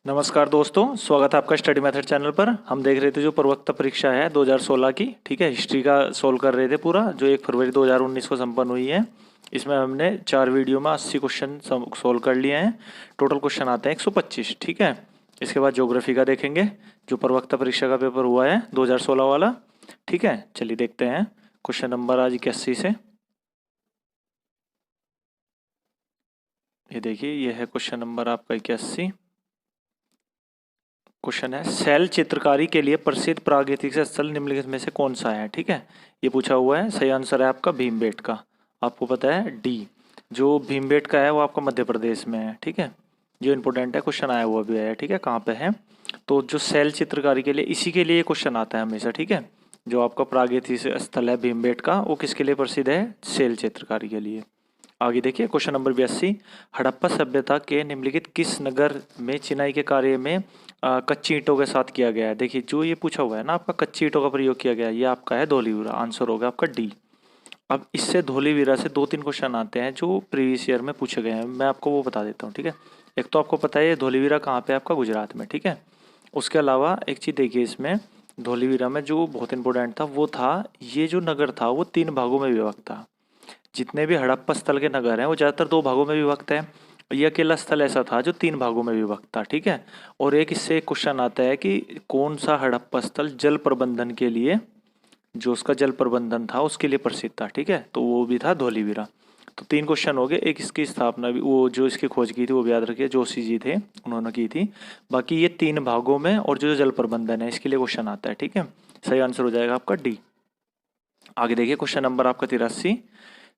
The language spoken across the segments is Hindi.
नमस्कार दोस्तों, स्वागत है आपका स्टडी मेथड चैनल पर। हम देख रहे थे जो प्रवक्ता परीक्षा है 2016 की, ठीक है, हिस्ट्री का सोल्व कर रहे थे पूरा, जो 1 फरवरी 2019 को संपन्न हुई है। इसमें हमने 4 वीडियो में 80 क्वेश्चन सोल्व कर लिए हैं। टोटल क्वेश्चन आते हैं 125, ठीक है। इसके बाद ज्योग्राफी का देखेंगे, जो प्रवक्ता परीक्षा का पेपर हुआ है 2016 वाला, ठीक है। चलिए देखते हैं क्वेश्चन नंबर आज 81 से। ये देखिए, ये है क्वेश्चन नंबर आपका 81। क्वेश्चन है, शैल चित्रकारी के लिए प्रसिद्ध प्रागैतिहासिक स्थल निम्नलिखित में से कौन सा है, ठीक है। ये पूछा हुआ है। सही आंसर है आपका भीमबेटका। आपको पता है डी, जो भीमबेटका है वो आपका मध्य प्रदेश में है, ठीक है। जो इंपॉर्टेंट है, क्वेश्चन आया हुआ भी है, ठीक है, कहाँ पे है। तो जो शैल चित्रकारी के लिए, इसी के लिए क्वेश्चन आता है हमेशा, ठीक है। जो आपका प्रागैतिहासिक स्थल है भीमबेटका, वो किसके लिए प्रसिद्ध है? शैल चित्रकारी के लिए। आगे देखिए क्वेश्चन नंबर 82। हड़प्पा सभ्यता के निम्नलिखित किस नगर में चिनाई के कार्य में कच्ची ईंटों के साथ किया गया है? देखिए, जो ये पूछा हुआ है ना आपका, कच्ची ईंटों का प्रयोग किया गया है, ये आपका है धौलीवीरा। आंसर होगा आपका डी। अब इससे धौलीवीरा से 2-3 क्वेश्चन आते हैं जो प्रीवियस ईयर में पूछे गए हैं। मैं आपको वो बता देता हूँ, ठीक है। एक तो आपको पता है ये धौलीवीरा कहाँ पे है? आपका गुजरात में, ठीक है। उसके अलावा एक चीज़ देखिए, इसमें धौलीवीरा में जो बहुत इंपॉर्टेंट था वो था, ये जो नगर था वो 3 भागों में विभक्त था। जितने भी हड़प्पा स्थल के नगर हैं वो ज़्यादातर 2 भागों में विभक्त है। ये अकेला स्थल ऐसा था जो 3 भागों में विभक्त था, ठीक है। और एक इससे क्वेश्चन आता है कि कौन सा हड़प्पा स्थल जल प्रबंधन के लिए, जो उसका जल प्रबंधन था उसके लिए प्रसिद्ध था, ठीक है। तो वो भी था धौलीवीरा। तो 3 क्वेश्चन हो गए। एक इसकी स्थापना भी, वो जो इसकी खोज की थी वो भी याद रखिए, जोशी जी थे, उन्होंने की थी। बाकी ये 3 भागों में, और जो जल प्रबंधन है इसके लिए क्वेश्चन आता है, ठीक है। सही आंसर हो जाएगा आपका डी। आगे देखिए क्वेश्चन नंबर आपका 83।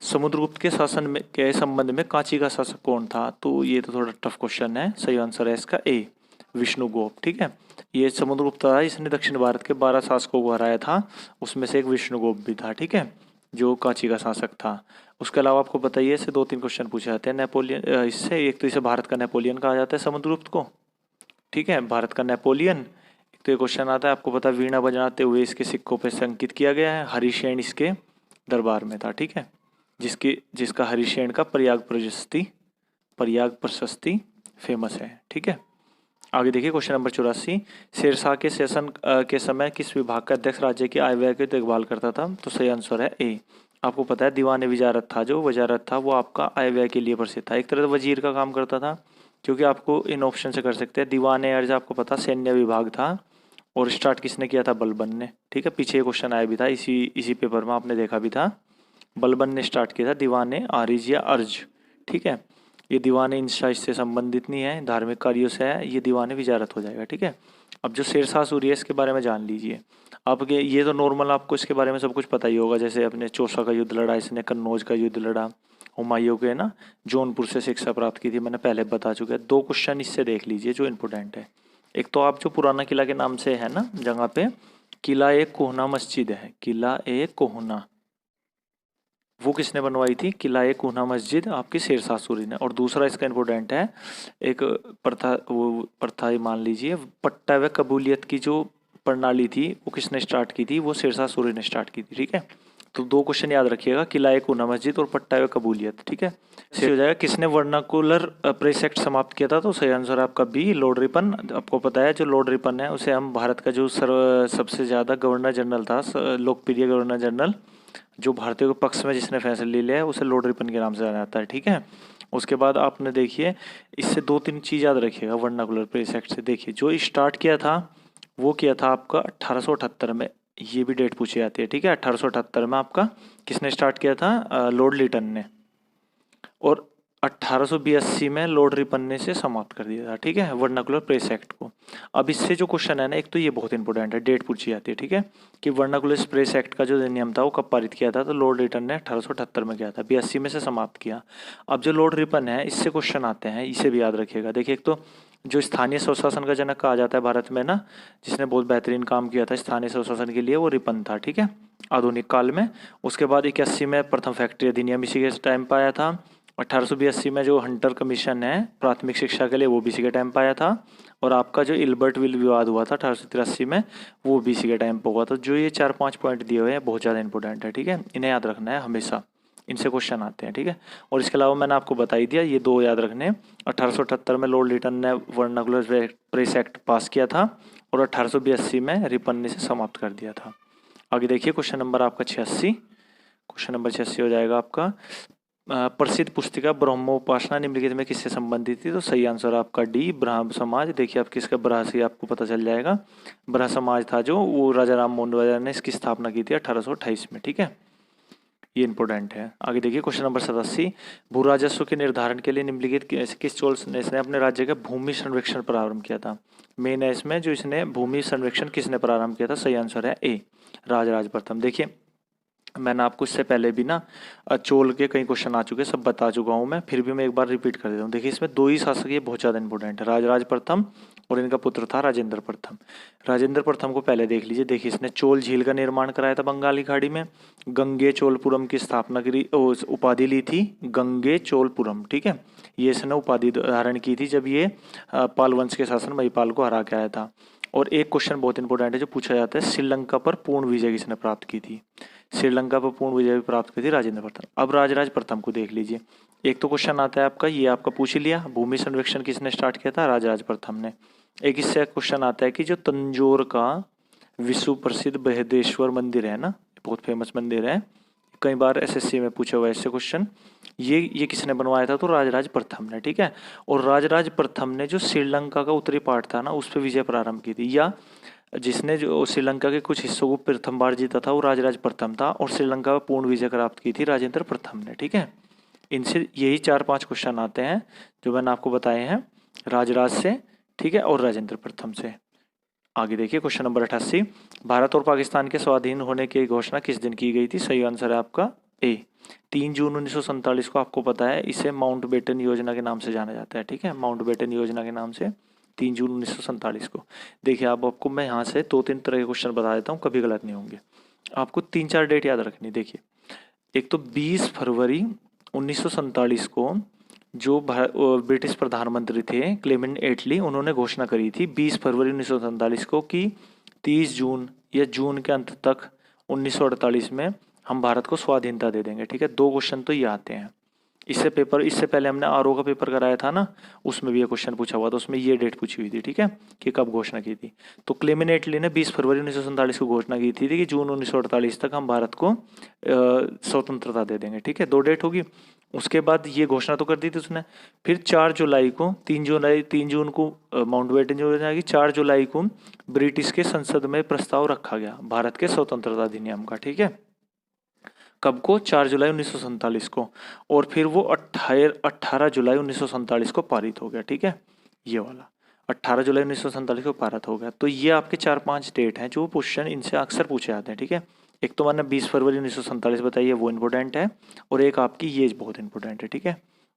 समुद्रगुप्त के शासन में के संबंध में कांची का शासक कौन था? तो ये तो थोड़ा टफ क्वेश्चन है। सही आंसर है इसका ए, विष्णुगुप्त, ठीक है। ये समुद्रगुप्त था, इसने दक्षिण भारत के 12 शासकों को हराया था, उसमें से एक विष्णुगुप्त भी था, ठीक है, जो कांची का शासक था। उसके अलावा आपको बताइए, इससे 2-3 क्वेश्चन पूछे जाते हैं नेपोलियन, इससे एक तो इसे भारत का नेपोलियन कहा जाता है समुद्रगुप्त को, ठीक है, भारत का नेपोलियन। एक तो ये क्वेश्चन आता है, आपको पता है वीणा बजाते हुए इसके सिक्कों पर अंकित किया गया है। हरिशेन इसके दरबार में था, ठीक है, जिसका हरिशेन का प्रयाग प्रशस्ति फेमस है, ठीक है। आगे देखिए क्वेश्चन नंबर 84। शेरशाह के शासन के समय किस विभाग का अध्यक्ष राज्य की आय व्यय की देखभाल करता था? तो सही आंसर है ए। आपको पता है दीवान वजारत था, जो वजारत था वो आपका आय व्यय के लिए प्रसिद्ध था। एक तरह से वजीर का काम करता था, क्योंकि आपको इन ऑप्शन से कर सकते हैं। दीवान अर्ज आपको पता सैन्य विभाग था, और स्टार्ट किसने किया था? बलबन ने, ठीक है। पीछे क्वेश्चन आया भी था इसी पेपर में, आपने देखा भी था। बलबन ने स्टार्ट किया था दीवाने आरिज या अर्ज, ठीक है। ये दीवाने इंशा इससे संबंधित नहीं है, धार्मिक कार्यों से है, ये दीवाने विजारत हो जाएगा, ठीक है। अब जो शेरशाह सूरी है इसके बारे में जान लीजिए। आपके ये तो नॉर्मल, आपको इसके बारे में सब कुछ पता ही होगा। जैसे अपने चौसा का युद्ध लड़ा इसने, कन्नौज का युद्ध लड़ा, हुमायूं के ना जौनपुर से शिक्षा प्राप्त की थी, मैंने पहले बता चुका है। 2 क्वेश्चन इससे देख लीजिए जो इंपॉर्टेंट है। एक तो आप जो पुराना किला के नाम से है ना जगह पे, किला ए कोहना मस्जिद है, किला ए कोहना, वो किसने बनवाई थी? किला ए कोहना मस्जिद आपकी शेरशाह सूरी ने। और दूसरा इसका इंपॉर्टेंट है, एक प्रथा, वो प्रथा ही मान लीजिए, पट्टा व कबूलियत की जो प्रणाली थी वो किसने स्टार्ट की थी? वो शेरशाह सूरी ने स्टार्ट की थी, ठीक है। तो 2 क्वेश्चन याद रखिएगा, किला ए कोहना मस्जिद और पट्टा व कबूलियत, ठीक है। सही हो जाएगा। किसने वर्नाकुलर प्रेस एक्ट समाप्त किया था? तो सही आंसर आपका बी, लॉर्ड रिपन। आपको पता है जो लॉर्ड रिपन है उसे हम भारत का जो सबसे ज़्यादा गवर्नर जनरल था, लोकप्रिय गवर्नर जनरल, जो भारतीयों के पक्ष में जिसने फैसला ले लिया है, उसे लॉर्ड रिपन के नाम से जाना जाता है, ठीक है। उसके बाद आपने देखिए, इससे 2-3 चीज़ याद रखिएगा वर्नाकुलर प्रेस एक्ट से। देखिए, जो स्टार्ट किया था वो किया था आपका 1878 में, ये भी डेट पूछी जाती है, ठीक है। 1878 में आपका किसने स्टार्ट किया था? लॉर्ड लिटन ने। और 1882 में लॉर्ड रिपन ने से समाप्त कर दिया था, ठीक है, वर्नाकुलर प्रेस एक्ट को। अब इससे जो क्वेश्चन है ना, एक तो ये बहुत इंपॉर्टेंट है, डेट पूछी जाती है, ठीक है, कि वर्नाकुलर प्रेस एक्ट का जो नियम था वो कब पारित किया था? तो लॉर्ड रिपन ने 1878 में किया था, 82 में से समाप्त किया। अब जो लॉर्ड रिपन है, इससे क्वेश्चन आते हैं, इसे भी याद रखिएगा। देखिए, एक तो जो स्थानीय स्वशासन का जनक कहा जाता है भारत में ना, जिसने बहुत बेहतरीन काम किया था स्थानीय स्वशासन के लिए, वो रिपन था, ठीक है, आधुनिक काल में। उसके बाद 81 में प्रथम फैक्ट्री अधिनियम इसी के टाइम पर आया था। 1882 में जो हंटर कमीशन है प्राथमिक शिक्षा के लिए, वो भी इसी के टाइम पर आया था। और आपका जो इल्बर्ट विल विवाद हुआ था 1883 में, वो भी इसी के टाइम पर हुआ था। जो ये 4-5 पॉइंट दिए हुए हैं बहुत ज़्यादा इंपॉर्टेंट है, ठीक है, इन्हें याद रखना है हमेशा। इनसे क्वेश्चन आते हैं, ठीक है। और इसके अलावा मैंने आपको बता ही दिया, ये दो याद रखने। 1878 में लॉर्ड लिटन ने वर्नाकुलर प्रेस एक्ट पास किया था और 1882 में रिपन से समाप्त कर दिया था। आगे देखिए क्वेश्चन नंबर आपका 86। क्वेश्चन नंबर 86 हो जाएगा आपका, प्रसिद्ध पुस्तिका ब्रह्मोपासना निम्नलिखित में किससे संबंधित थी? तो सही आंसर आपका डी, ब्राह्म समाज। देखिए आप किसका ब्राह्म से आपको पता चल जाएगा। ब्राह्म समाज था जो, वो राजा राम मोहन राय ने इसकी स्थापना की थी 1828 में, ठीक है। ये इंपॉर्टेंट है। आगे देखिए क्वेश्चन नंबर 87, भू राजस्व के निर्धारण के लिए निम्नलिखित किस चोल ने अपने राज्य का भूमि सर्वेक्षण प्रारंभ किया था? मेन है इसमें, जो इसने भूमि सर्वेक्षण किसने प्रारंभ किया था? सही आंसर है ए, राजराज प्रथम। देखिए मैंने आपको इससे पहले भी ना चोल के कई क्वेश्चन आ चुके, सब बता चुका हूँ मैं, फिर भी मैं एक बार रिपीट कर देता हूँ। देखिए इसमें दो ही शासक, ये बहुत ज़्यादा इंपॉर्टेंट है, राजराज प्रथम और इनका पुत्र था राजेंद्र प्रथम। राजेंद्र प्रथम को पहले देख लीजिए। देखिए इसने चोल झील का निर्माण कराया था बंगाली खाड़ी में, गंगे चोलपुरम की स्थापना करी, उपाधि ली थी गंगे चोलपुरम, ठीक है। ये इसने उपाधि धारण की थी जब ये पाल वंश के शासन महिपाल को हरा के आया था। और एक क्वेश्चन बहुत इंपॉर्टेंट है जो पूछा जाता है, श्रीलंका पर पूर्ण विजय किसने प्राप्त की थी? श्रीलंका पर पूर्ण विजय प्राप्त की थी राजेंद्र प्रथम। अब राजराज प्रथम को देख लीजिए। एक तो क्वेश्चन आता है आपका, ये आपका पूछ ही लिया, भूमि सर्वेक्षण किसने स्टार्ट किया था? राजराज प्रथम ने। एक इससे क्वेश्चन आता है कि जो तंजौर का विश्व प्रसिद्ध बृहदेश्वर मंदिर है ना, बहुत फेमस मंदिर है, कई बार एसएससी में पूछा हुआ है इससे क्वेश्चन, ये किसने बनवाया था? तो राजराज प्रथम ने, ठीक है। और राजराज प्रथम ने जो श्रीलंका का उत्तरी पार्ट था ना, उस पर विजय प्रारंभ की थी, या जिसने जो श्रीलंका के कुछ हिस्सों को प्रथम बार जीता था वो राजराज प्रथम था, और श्रीलंका पर पूर्ण विजय प्राप्त की थी राजेंद्र प्रथम ने, ठीक है। इनसे यही 4-5 क्वेश्चन आते हैं जो मैंने आपको बताए हैं राजराज से, ठीक है, और राजेंद्र प्रथम से। आगे देखिए क्वेश्चन नंबर 88, भारत और पाकिस्तान के स्वाधीन होने की घोषणा किस दिन की गई थी? सही आंसर है आपका ए, 3 जून 1947 को। आपको पता है इसे माउंटबेटन योजना के नाम से जाना जाता है, ठीक है, माउंटबेटन योजना के नाम से 3 जून 1947 को। देखिए आपको मैं यहाँ से 2-3 तरह के क्वेश्चन बता देता हूँ, कभी गलत नहीं होंगे। आपको 3-4 डेट याद रखनी। देखिए एक तो 20 फरवरी 1947 को जो ब्रिटिश प्रधानमंत्री थे क्लेमेंट एटली, उन्होंने घोषणा करी थी 20 फरवरी 1947 को कि 30 जून या जून के अंत तक 1948 में हम भारत को स्वाधीनता दे देंगे, ठीक है। 2 क्वेश्चन तो ये आते हैं। इससे पहले हमने आरओ का पेपर कराया था ना, उसमें भी ये क्वेश्चन पूछा हुआ था, उसमें ये डेट पूछी हुई थी, ठीक है, कि कब घोषणा की थी। तो क्लेमेंट एटली ने 20 फरवरी 1947 को घोषणा की थी कि जून 1948 तक हम भारत को स्वतंत्रता दे देंगे, ठीक है। 2 डेट होगी। उसके बाद ये घोषणा तो कर दी थी उसने, फिर 4 जुलाई को 3 जून को माउंटबेटन योजना की, 4 जुलाई को ब्रिटिश के संसद में प्रस्ताव रखा गया भारत के स्वतंत्रता अधिनियम का, ठीक है। कब को? 4 जुलाई 1947 को। और फिर वो 18 जुलाई 1947 को पारित हो गया, ठीक है। ये वाला 18 जुलाई 1947 को पारित हो गया। तो ये आपके 4-5 डेट हैं जो क्वेश्चन इनसे अक्सर पूछे जाते हैं, ठीक है। एक तो मैंने 20 फरवरी 1947 बताई है, वो इंपॉर्टेंट है, और एक आपकी ये बहुत इंपॉर्टेंट है, ठीक है।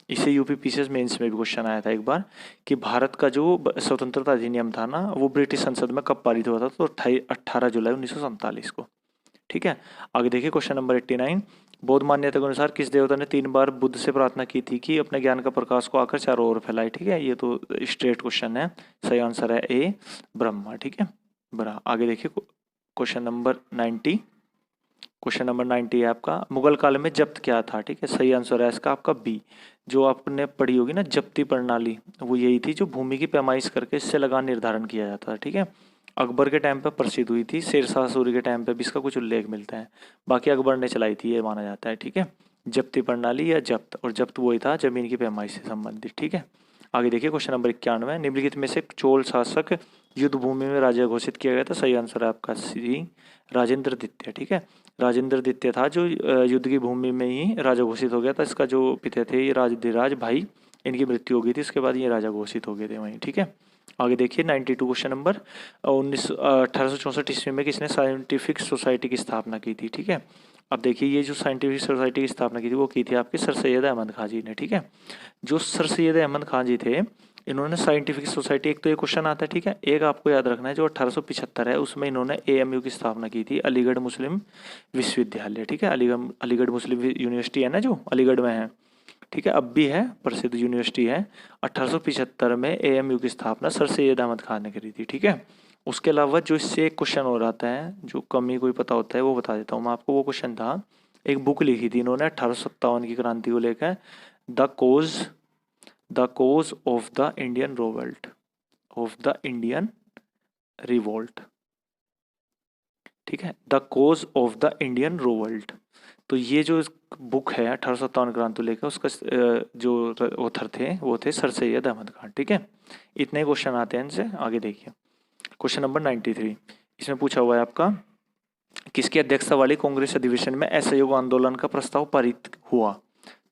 इसे यूपी पीसीएस मेंस में भी क्वेश्चन आया था एक बार कि भारत का जो स्वतंत्रता अधिनियम था ना, वो ब्रिटिश संसद में कब पारित हुआ था? तो 18 जुलाई 1947 को, ठीक है। आगे देखिए क्वेश्चन नंबर 89, बौद्ध मान्यता के अनुसार किस देवता ने 3 बार बुद्ध से प्रार्थना की थी कि अपने ज्ञान का प्रकाश को आकर चारों ओर फैलाए, ठीक है। ये तो स्ट्रेट क्वेश्चन है, सही आंसर है ए, ब्रह्मा, ठीक है। बड़ा आगे देखिए क्वेश्चन नंबर 90। क्वेश्चन नंबर 90 है आपका, मुगल काल में जब्त क्या था? ठीक है, सही आंसर है इसका आपका बी, जो आपने पढ़ी होगी ना जब्ती प्रणाली, वो यही थी जो भूमि की पैमाइश करके इससे लगान निर्धारण किया जाता है, ठीक है। अकबर के टाइम पर प्रसिद्ध हुई थी, शेरशाह सूरी के टाइम पे भी इसका कुछ उल्लेख मिलता है, बाकी अकबर ने चलाई थी ये माना जाता है, ठीक है। जब्ती प्रणाली या जब्त, और जब्त वही था जमीन की पैमाइश से संबंधित, ठीक है। आगे देखिए क्वेश्चन नंबर 91, निम्नलिखित में से चोल शासक युद्ध भूमि में राजा घोषित किया गया था? सही आंसर है आपका सी, राजेंद्र द्वितीय, ठीक है। राजेंद्र द्वितीय था जो युद्ध की भूमि में ही राजा घोषित हो गया था। इसका जो पिता थे ये राजधिराज भाई, इनकी मृत्यु हो गई थी, इसके बाद ये राजा घोषित हो गए थे वहीं, ठीक है। आगे देखिए 92 क्वेश्चन नंबर 1864 ईस्वी में किसने साइंटिफिक सोसाइटी की स्थापना की थी? ठीक है, अब देखिए ये जो साइंटिफिक सोसाइटी की स्थापना की थी वो की थी आपके सर सैयद अहमद खान जी ने, ठीक है। जो सर सैयद अहमद खान जी थे, इन्होंने साइंटिफिक सोसाइटी, एक तो ये क्वेश्चन आता है, ठीक है, एक आपको याद रखना है जो 1875 है उसमें इन्होंने AMU की स्थापना की थी, अलीगढ़ मुस्लिम विश्वविद्यालय, ठीक है। अलीगढ़ मुस्लिम यूनिवर्सिटी है ना जो अलीगढ़ में है, ठीक है, अब भी है, प्रसिद्ध यूनिवर्सिटी है। 1875 में AMU की स्थापना सर सैयद अहमद खान ने करी थी, ठीक है। उसके अलावा जो इससे एक क्वेश्चन और आता है जो कम ही कोई पता होता है वो बता देता हूँ मैं आपको। वो क्वेश्चन था एक बुक लिखी थी इन्होंने 1857 की क्रांति को लेकर, the cause of the Indian revolt, ठीक है, the cause of the Indian revolt. तो ये जो बुक है 1857 क्रांति लेकर, उसका जो ऑथर थे वो थे सर सैयद अहमद खान। ठीक है, इतने क्वेश्चन आते हैं इनसे। आगे देखिए क्वेश्चन नंबर 93, इसमें पूछा हुआ है आपका, किसकी अध्यक्षता वाली कांग्रेस अधिवेशन में असहयोग आंदोलन का प्रस्ताव पारित हुआ?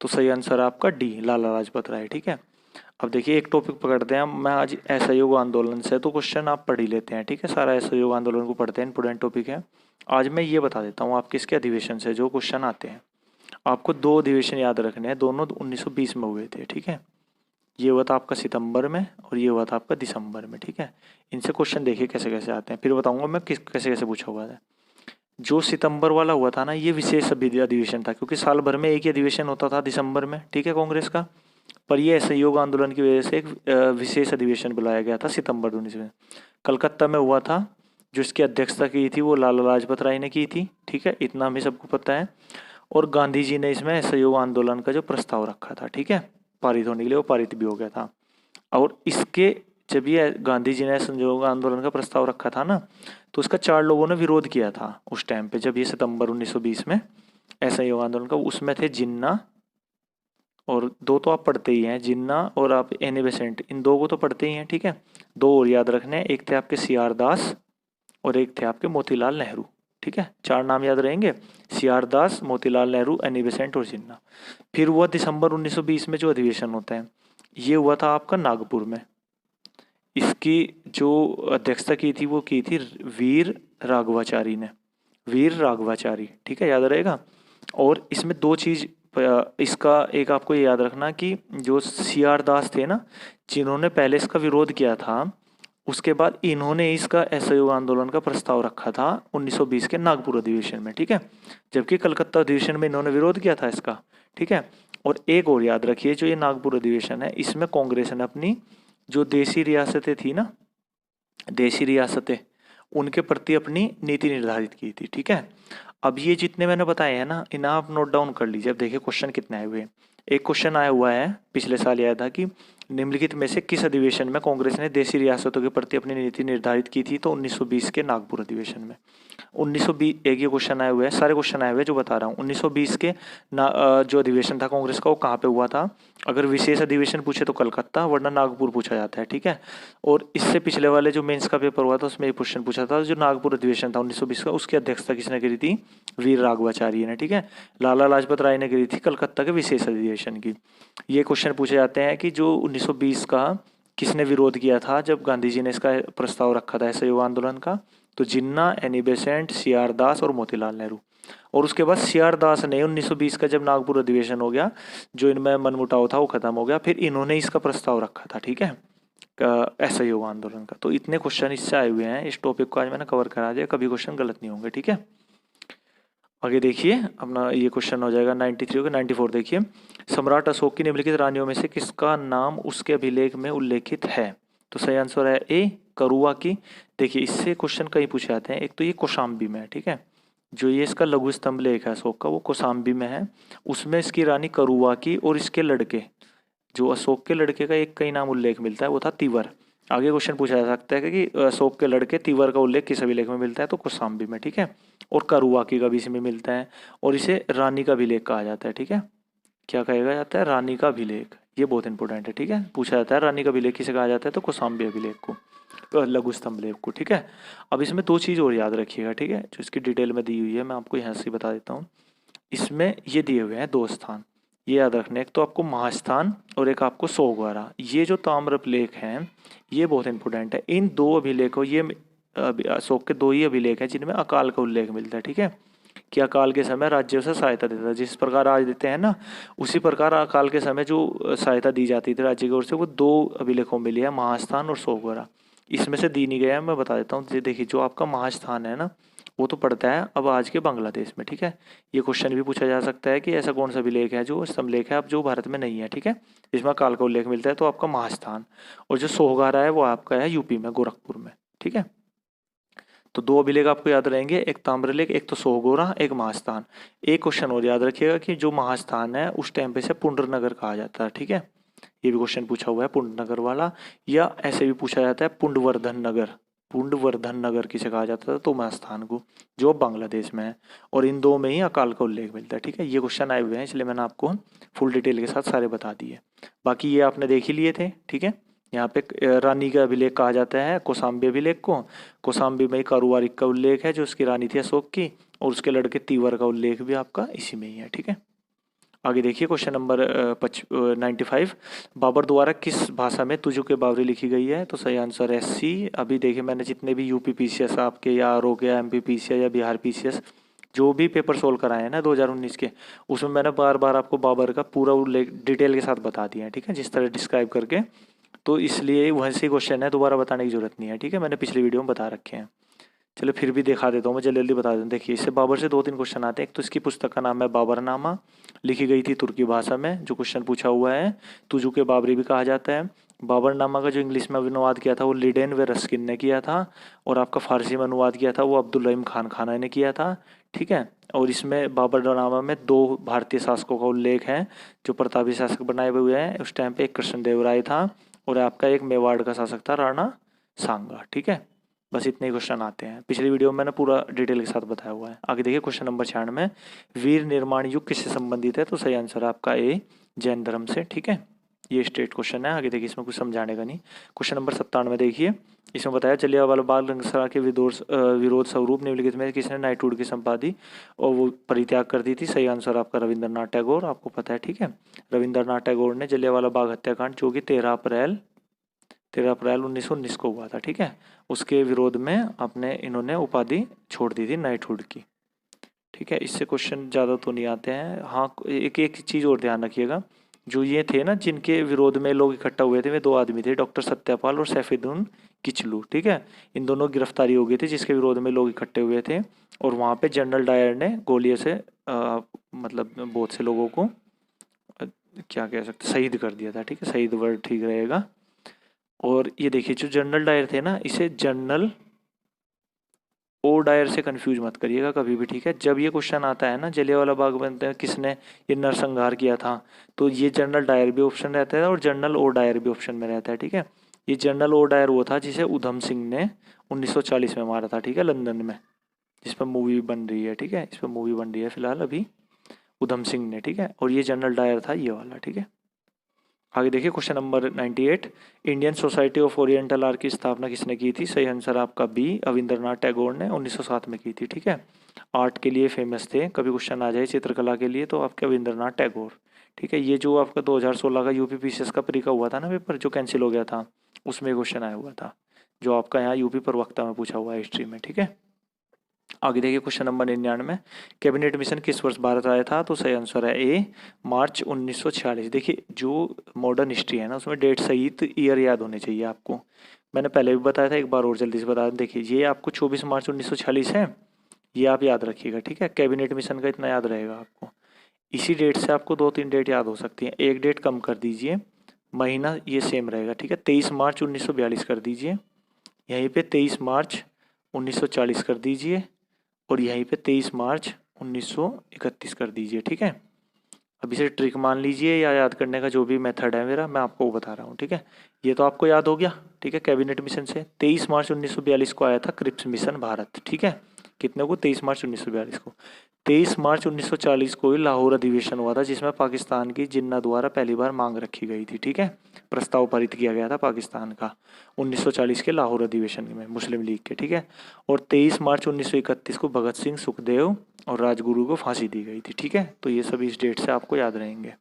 तो सही आंसर है आपका डी, लाला लाजपत राय। ठीक है, अब देखिए एक टॉपिक पकड़ते हैं मैं आज असहयोग आंदोलन से, तो क्वेश्चन आप पढ़ ही लेते हैं। ठीक है, सारा असहयोग आंदोलन को पढ़ते हैं, इंपोर्टेंट टॉपिक है। आज मैं ये बता देता हूँ आप किसके अधिवेशन से जो क्वेश्चन आते हैं। आपको दो अधिवेशन याद रखने हैं, दोनों 1920 में हुए थे। ठीक है, ये हुआ था आपका सितंबर में और ये हुआ था आपका दिसंबर में। ठीक है, इनसे क्वेश्चन देखिए कैसे कैसे आते हैं, फिर बताऊंगा मैं कैसे कैसे पूछा हुआ है। जो सितंबर वाला हुआ था ना, ये विशेष अधिवेशन था, क्योंकि साल भर में एक ही अधिवेशन होता था दिसंबर में। ठीक है, कांग्रेस का, पर यह असहयोग आंदोलन की वजह से एक विशेष अधिवेशन बुलाया गया था सितंबर 19 में, कलकत्ता में हुआ था। जो इसकी अध्यक्षता की थी वो लाला लाजपत राय ने की थी। ठीक है, इतना हमें सबको पता है। और गांधी जी ने इसमें असहयोग आंदोलन का जो प्रस्ताव रखा था, ठीक है, पारित होने के लिए, वो पारित भी हो गया था। और इसके जब ये गांधी जी ने असहयोग आंदोलन का प्रस्ताव रखा था ना, तो उसका 4 लोगों ने विरोध किया था उस टाइम पे, जब ये सितंबर 1920 में असहयोग आंदोलन का। उसमें थे जिन्ना, और दो तो आप पढ़ते ही हैं, जिन्ना और आप एनी बेसेंट, इन दो को तो पढ़ते ही हैं। ठीक है, दो और याद रखने हैं, एक थे आपके सीआर दास और एक थे आपके मोतीलाल नेहरू। ठीक है, 4 नाम याद रहेंगे, सीआर दास, मोतीलाल नेहरू, एनी बेसेंट और जिन्ना। फिर हुआ दिसंबर 1920 में जो अधिवेशन होता है, ये हुआ था आपका नागपुर में। इसकी जो अध्यक्षता की थी वो की थी वीर राघवाचारी ने, वीर राघवाचारी। ठीक है, याद रहेगा। और इसमें दो चीज, इसका एक आपको ये याद रखना कि जो सीआर दास थे ना, जिन्होंने पहले इसका विरोध किया था, उसके बाद इन्होंने इसका असहयोग आंदोलन का प्रस्ताव रखा था 1920 के नागपुर अधिवेशन में। ठीक है, जबकि कलकत्ता अधिवेशन में इन्होंने विरोध किया था इसका। ठीक है, और एक और याद रखिए, जो ये नागपुर अधिवेशन है, इसमें कांग्रेस ने अपनी जो देशी रियासतें थी ना, देशी रियासतें, उनके प्रति अपनी नीति निर्धारित की थी। ठीक है, अब ये जितने मैंने बताए हैं ना, इन्हें आप नोट डाउन कर लीजिए। अब देखिए क्वेश्चन कितने आए हुए हैं। एक क्वेश्चन आया हुआ है, पिछले साल आया था कि निम्नलिखित में से किस अधिवेशन में कांग्रेस ने देशी रियासतों के प्रति अपनी नीति निर्धारित की थी? तो 1920 के नागपुर अधिवेशन में। 1920 एक ये क्वेश्चन आए हुए हैं, सारे क्वेश्चन आए हुए हैं जो बता रहा हूँ। 1920 के जो अधिवेशन था कांग्रेस का, वो कहाँ पे हुआ था? अगर विशेष अधिवेशन पूछे तो कलकत्ता, वरना नागपुर पूछा जाता है। ठीक है, और इससे पिछले वाले जो मेंस का पेपर हुआ था उसमें ये क्वेश्चन पूछा था, जो नागपुर अधिवेशन था 1920 का, उसकी अध्यक्षता किसने करी थी? वीर राघवाचार्य ने। ठीक है, लाला लाजपत राय ने करी थी कलकत्ता के विशेष अधिवेशन की। ये क्वेश्चन पूछे जाते हैं कि जो 1920 का किसने विरोध किया था जब गांधी जी ने इसका प्रस्ताव रखा था असहयोग आंदोलन का? तो जिन्ना, एनी बेसेंट, सीआर दास और मोतीलाल नेहरू। और उसके बाद सीआर दास ने 1920 का जब नागपुर अधिवेशन हो गया, जो इनमें मनमुटाव था वो खत्म हो गया, फिर इन्होंने इसका प्रस्ताव रखा था। ठीक है, असहयोग आंदोलन का। तो इतने क्वेश्चन इससे आए हुए हैं। इस टॉपिक को आज मैंने कवर करा दिया, कभी क्वेश्चन गलत नहीं होंगे। ठीक है, आगे देखिए अपना ये क्वेश्चन हो जाएगा 93 का। 94 देखिए, सम्राट अशोक की निम्नलिखित रानियों में से किसका नाम उसके अभिलेख में उल्लेखित है? तो सही आंसर है ए, करुआ की। देखिए इससे क्वेश्चन कई पूछे जाते हैं। एक तो ये कौशाम्बी में है, ठीक है, जो ये इसका लघु स्तंभ लेख है अशोक का, वो कौशाम्बी में है। उसमें इसकी रानी करुआ की और इसके लड़के, जो अशोक के लड़के का एक कई नाम उल्लेख मिलता है, वो था तिवर। आगे क्वेश्चन पूछा जा सकता है कि अशोक के लड़के तिवर का उल्लेख किस अभिलेख में मिलता है? तो कौशाम्बी में। ठीक है, और करुआकी का भी इसमें मिलता है, और इसे रानी का अभिलेख कहा जाता है। ठीक है, क्या कहा जाता है? रानी का अभिलेख। ये बहुत इंपॉर्टेंट है। ठीक है, पूछा जाता है रानी का अभिलेख किसे कहा जाता है? तो कौशाम्बी अभिलेख को, लघु स्तंभ लेख को। ठीक है, अब इसमें दो चीज़ और याद रखिएगा, ठीक है, जो इसकी डिटेल में दी हुई है, मैं आपको यहाँ से बता देता हूँ। इसमें ये दिए हुए हैं 2 स्थान, ये याद रखने, एक तो आपको महास्थान और एक आपको सोगवारा। ये जो ताम्रलेख हैं ये बहुत इंपॉर्टेंट है। इन 2 अभिलेखों, ये अशोक के 2 ही अभिलेख हैं जिनमें अकाल का उल्लेख मिलता है। ठीक है, कि अकाल के समय राज्यों से सहायता देता है, जिस प्रकार आज देते हैं ना, उसी प्रकार अकाल के समय जो सहायता दी जाती थी राज्य की ओर से, वो 2 अभिलेखों में लिया, महास्थान और सोगवारा। इसमें से दी नहीं गया है, मैं बता देता हूँ। देखिए जो आपका महास्थान है ना, वो तो पड़ता है अब आज के बांग्लादेश में। ठीक है, ये क्वेश्चन भी पूछा जा सकता है कि ऐसा कौन सा अभिलेख है जो समलेख है अब जो भारत में नहीं है। ठीक है, इसमें अकाल का उल्लेख मिलता है, तो आपका महास्थान। और जो सोहगारा है वो आपका है यूपी में, गोरखपुर में। ठीक है, तो दो अभिलेख आपको याद रहेंगे, एक ताम्रलेख, एक तो सोहगोरा, एक महास्थान। एक क्वेश्चन और याद रखिएगा कि जो महास्थान है उस टाइम पे से पुंडरनगर कहा जाता है, ठीक है। ये भी क्वेश्चन पूछा हुआ है पुंडनगर वाला, या ऐसे भी पूछा जाता है पुंडवर्धन नगर। पुंडवर्धन नगर किसे कहा जाता था, तो महास्थान को, जो बांग्लादेश में है। और इन दो में ही अकाल का उल्लेख मिलता है, ठीक है। ये क्वेश्चन आए हुए हैं, इसलिए मैंने आपको फुल डिटेल के साथ सारे बता दिए। बाकी ये आपने देख ही लिए थे, ठीक है। यहाँ पे रानी का अभिलेख कहा जाता है कौसाम्बी अभिलेख को। कौसाम्बी में कारुवारिक का उल्लेख है, जो उसकी रानी थी अशोक की, और उसके लड़के तीवर का उल्लेख भी आपका इसी में ही है, ठीक है। आगे देखिए क्वेश्चन नंबर 95, बाबर द्वारा किस भाषा में तुझु के बावरी लिखी गई है, तो सही आंसर है सी। अभी देखिए मैंने जितने भी यूपी पीसीएस आपके, या आर हो गया, एमपी पीसीएस या बिहार पीसीएस, जो भी पेपर सोल्व कराए हैं ना 2019 के, उसमें मैंने बार बार आपको बाबर का पूरा उल्लेख डिटेल के साथ बता दिया है, ठीक है, जिस तरह डिस्क्राइब करके। तो इसलिए वैसे क्वेश्चन है, दोबारा बताने की जरूरत नहीं है, ठीक है, मैंने पिछली वीडियो में बता रखे हैं। चलो फिर भी दिखा देता हूँ मैं, जल्दी जल्दी बता दूँ। देखिए इससे बाबर से 2-3 क्वेश्चन आते हैं। एक तो इसकी पुस्तक का नाम है बाबरनामा, लिखी गई थी तुर्की भाषा में, जो क्वेश्चन पूछा हुआ है। तुजु के बाबरी भी कहा जाता है। बाबरनामा का जो इंग्लिश में अनुवाद किया था वो लिडेन व रस्किन ने किया था, और आपका फारसी में अनुवाद किया था वो अब्दुल रहीम खान खाना ने किया था, ठीक है। और इसमें बाबरनामा में 2 भारतीय शासकों का उल्लेख है जो प्रतापी शासक बनाए हुए हैं उस टाइम पे। एक कृष्णदेव राय था, और आपका एक मेवाड़ का शासक था राणा सांगा, ठीक है। बस इतने ही क्वेश्चन आते हैं, पिछली वीडियो में मैंने पूरा डिटेल के साथ बताया हुआ है। आगे देखिए क्वेश्चन नंबर 96, वीर निर्माण युग किससे संबंधित है, तो सही आंसर है आपका ए, जैन धर्म से, ठीक है। ये स्टेट क्वेश्चन है। आगे देखिए इसमें कुछ समझाने का नहीं। क्वेश्चन नंबर 97 देखिए, इसमें बताया जलियांवाला बाग दंगा के विरोध स्वरूप निम्नलिखित में किसने नाइटहुड की संपादी और वो परित्याग कर दी थी, सही आंसर आपका रविंद्रनाथ टैगोर, आपको पता है, ठीक है। रविंद्रनाथ टैगोर ने जलियांवाला बाग हत्याकांड, जो कि 13 अप्रैल 1919 को हुआ था, ठीक है, उसके विरोध में अपने इन्होंने उपाधि छोड़ दी थी नाइटहुड की, ठीक है। इससे क्वेश्चन ज़्यादा तो नहीं आते हैं। हाँ, एक चीज़ और ध्यान रखिएगा, जो ये थे ना जिनके विरोध में लोग इकट्ठा हुए थे, वे 2 आदमी थे, डॉक्टर सत्यपाल और सैफुद्दीन किचलू, ठीक है। इन दोनों गिरफ्तारी हो गई थी जिसके विरोध में लोग इकट्ठे हुए थे, और वहाँ पे जनरल डायर ने गोलियों से मतलब बहुत से लोगों को क्या कह सकते, शहीद कर दिया था, ठीक है, शहीद वर्ड ठीक रहेगा। और ये देखिए जो जनरल डायर थे ना, इसे जनरल ओ डायर से कंफ्यूज मत करिएगा कभी भी, ठीक है। जब ये क्वेश्चन आता है ना जलियांवाला बाग में किसने ये नरसंहार किया था, तो ये जनरल डायर भी ऑप्शन रहता है और जनरल ओ डायर भी ऑप्शन में रहता है, ठीक है। ये जनरल ओ डायर वो था जिसे उधम सिंह ने 1940 में मारा था, ठीक है, लंदन में, जिस पर मूवी बन रही है, ठीक है, इस पर मूवी बन रही है फिलहाल अभी, उधम सिंह ने, ठीक है। और ये जनरल डायर था ये वाला, ठीक है। आगे देखिए question number 98, Indian society of oriental art की स्थापना किसने की थी, सही आंसर आपका बी, रविंद्रनाथ टैगोर ने 1907 में की थी, ठीक है। आर्ट के लिए फेमस थे, कभी क्वेश्चन आ जाए चित्रकला के लिए तो आपके रविंद्रनाथ टैगोर, ठीक है। ये जो आपका 2016 का यूपी पीसीएस का प्री का हुआ था ना पेपर, जो कैंसिल हो गया था, उसमें क्वेश्चन आया हुआ था, जो आपका यहाँ यूपी प्रवक्ता में पूछा हुआ है हिस्ट्री में, ठीक है। आगे देखिए क्वेश्चन नंबर 99, कैबिनेट मिशन किस वर्ष भारत आया था, तो सही आंसर है ए, मार्च 1946। देखिए जो मॉडर्न हिस्ट्री है ना उसमें डेट सहित ईयर याद होने चाहिए आपको, मैंने पहले भी बताया था, एक बार और जल्दी से बता दें। देखिए ये आपको 24 मार्च 1946 है, ये आप याद रखिएगा, ठीक है। कैबिनेट मिशन का इतना याद रहेगा आपको। इसी डेट से आपको 2-3 डेट याद हो सकती हैं, एक डेट कम कर दीजिए, महीना ये सेम रहेगा, ठीक है। 23 मार्च 1942 कर दीजिए, यहीं पे 23 मार्च 1940 कर दीजिए, और यहीं पे 23 मार्च 1931 कर दीजिए, ठीक है। अब इसे ट्रिक मान लीजिए, या याद करने का जो भी मेथड है मेरा, मैं आपको बता रहा हूँ, ठीक है। ये तो आपको याद हो गया, ठीक है। कैबिनेट मिशन से 23 मार्च 1942 को आया था क्रिप्स मिशन भारत, ठीक है। कितने को, 23 मार्च 1942 को। 23 मार्च 1940 को ही लाहौर अधिवेशन हुआ था, जिसमें पाकिस्तान की जिन्ना द्वारा पहली बार मांग रखी गई थी, ठीक है। प्रस्ताव पारित किया गया था पाकिस्तान का 1940 के लाहौर अधिवेशन में मुस्लिम लीग के, ठीक है। और 23 मार्च 1931 को भगत सिंह, सुखदेव और राजगुरु को फांसी दी गई थी, ठीक है। तो ये सभी इस डेट से आपको याद रहेंगे।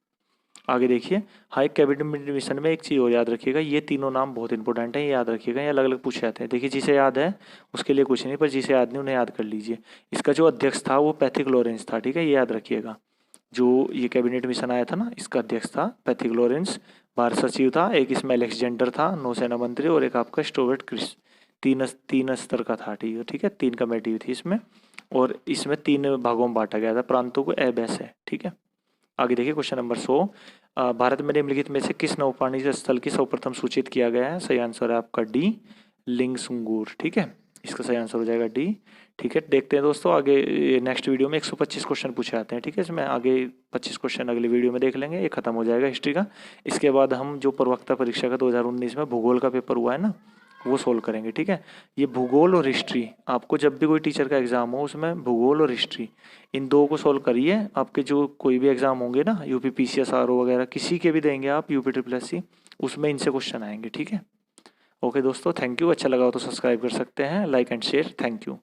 आगे देखिए, हाई कैबिनेट मिशन में एक चीज़ और याद रखिएगा, ये तीनों नाम बहुत इंपॉर्टेंट है, ये याद रखिएगा, ये अलग अलग पूछे जाते हैं। देखिए जिसे याद है उसके लिए कुछ नहीं, पर जिसे याद नहीं उन्हें याद कर लीजिए। इसका जो अध्यक्ष था वो पैथिक लॉरेंस था, ठीक है, ये याद रखिएगा। जो ये कैबिनेट मिशन आया था ना, इसका अध्यक्ष था पैथिक लॉरेंस, भारत सचिव था एक इसमें अलेक्जेंडर था नौसेना मंत्री, और एक आपका स्टोवेट क्रिस, तीन स्तर का था, ठीक है, 3 कमेटी थी इसमें, और इसमें 3 भागों में बांटा गया था प्रांतों को, एबेस है, ठीक है। आगे देखिए क्वेश्चन नंबर 100, भारत में निम्नलिखित में से किस नौपाणी स्थल की सर्वप्रथम सूचित किया गया है, सही आंसर है आपका डी, लिंगसुंगूर, ठीक है। इसका सही आंसर हो जाएगा डी। ठीक है, देखते हैं दोस्तों आगे नेक्स्ट वीडियो में 125 क्वेश्चन पूछे आते हैं। ठीक है, इसमें आगे 25 क्वेश्चन अगली वीडियो में देख लेंगे, ये खत्म हो जाएगा हिस्ट्री का। इसके बाद हम जो प्रवक्ता परीक्षा का 2019 में भूगोल का पेपर हुआ है ना, वो सोल्व करेंगे। ठीक है, ये भूगोल और हिस्ट्री, आपको जब भी कोई टीचर का एग्जाम हो उसमें भूगोल और हिस्ट्री इन दो को सोल्व करिए। आपके जो कोई भी एग्जाम होंगे ना, यूपी पीसीएस आरओ वगैरह किसी के भी देंगे आप, यूपी SSC, उसमें इनसे क्वेश्चन आएंगे। ठीक है, ओके दोस्तों, थैंक यू। अच्छा लगा हो तो सब्सक्राइब कर सकते हैं, like and share. Thank you.